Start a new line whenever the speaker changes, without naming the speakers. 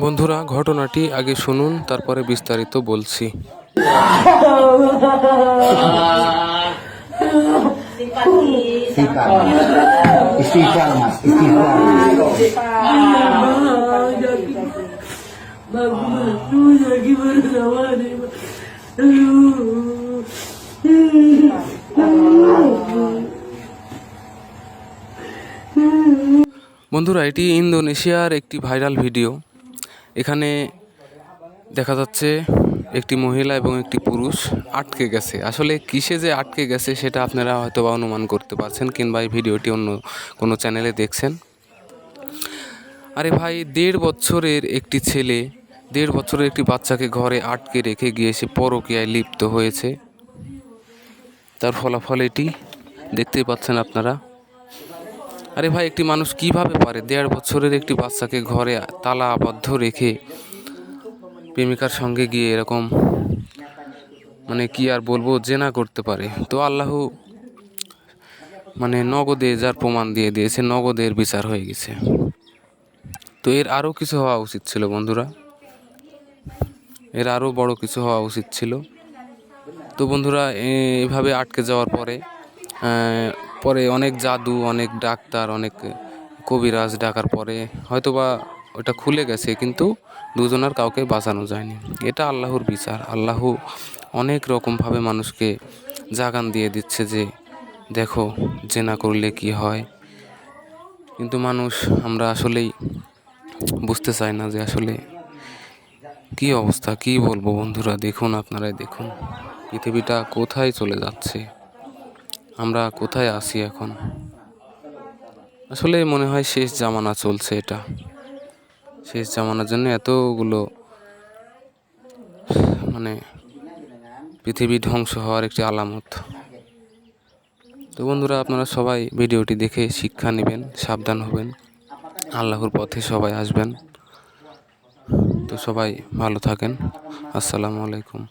বন্ধুরা, ঘটনাটি আগে শুনুন, তারপরে বিস্তারিত বলছি।
Istighfar mas,
বন্ধুরা, এটি ইন্দোনেশিয়ার একটি ভাইরাল ভিডিও। এখানে দেখা যাচ্ছে একটি মহিলা এবং একটি পুরুষ আটকে গেছে। আসলে কিসে যে আটকে গেছে সেটা আপনারা হয়তো বা অনুমান করতে পারছেন, কিংবা এই ভিডিওটি অন্য কোনো চ্যানেলে দেখছেন। আরে ভাই, 1.5 বছরের একটি ছেলে 1.5 বছরের একটি বাচ্চাকে ঘরে আটকে রেখে গিয়ে সে পরকীয়ায় লিপ্ত হয়েছে। তার ফলাফল এটি দেখতেই পাচ্ছেন আপনারা। আরে ভাই, একটি মানুষ কিভাবে পারে 1.5 বছরের একটি বাচ্চাকে ঘরে তালা আবদ্ধ রেখে প্রেমিকার সঙ্গে গিয়ে এরকম, মানে কি আর বলবো, জেনা করতে পারে? তো আল্লাহ নগদে যার প্রমাণ দিয়ে দিয়েছে, নগদের বিচার হয়ে গেছে। তো এর আরও কিছু হওয়া উচিত ছিল বন্ধুরা, এর আরও বড় কিছু হওয়া উচিত ছিল। তো বন্ধুরা, এভাবে আটকে যাওয়ার পরে পরে অনেক জাদু, অনেক ডাক্তার, অনেক কবিরাজ ডাকার পরে হয়তোবা ওটা খুলে গেছে, কিন্তু দুজনের কাউকে বাঁচানো যায়নি। এটা আল্লাহর বিচার। আল্লাহ অনেক রকমভাবে মানুষকে জাগান দিয়ে দিচ্ছে যে দেখো জেনা করলে কি হয়, কিন্তু মানুষ, আমরা আসলেই বুঝতে চাই না যে আসলে কি অবস্থা। কি বলবো বন্ধুরা, দেখুন, আপনারাই দেখুন পৃথিবীটা কোথায় চলে যাচ্ছে, আমরা কোথায় আছি এখন। আসলে মনে হয় শেষ জামানা চলছে। এটা শেষ জামানার জন্য এতগুলো পৃথিবী ধ্বংস হওয়ার একটি আলামত। তো বন্ধুরা, আপনারা সবাই ভিডিওটি দেখে শিক্ষা নেবেন, সাবধান হবেন, আল্লাহর পথে সবাই আসবেন। তো সবাই ভালো থাকেন। আসসালামু আলাইকুম।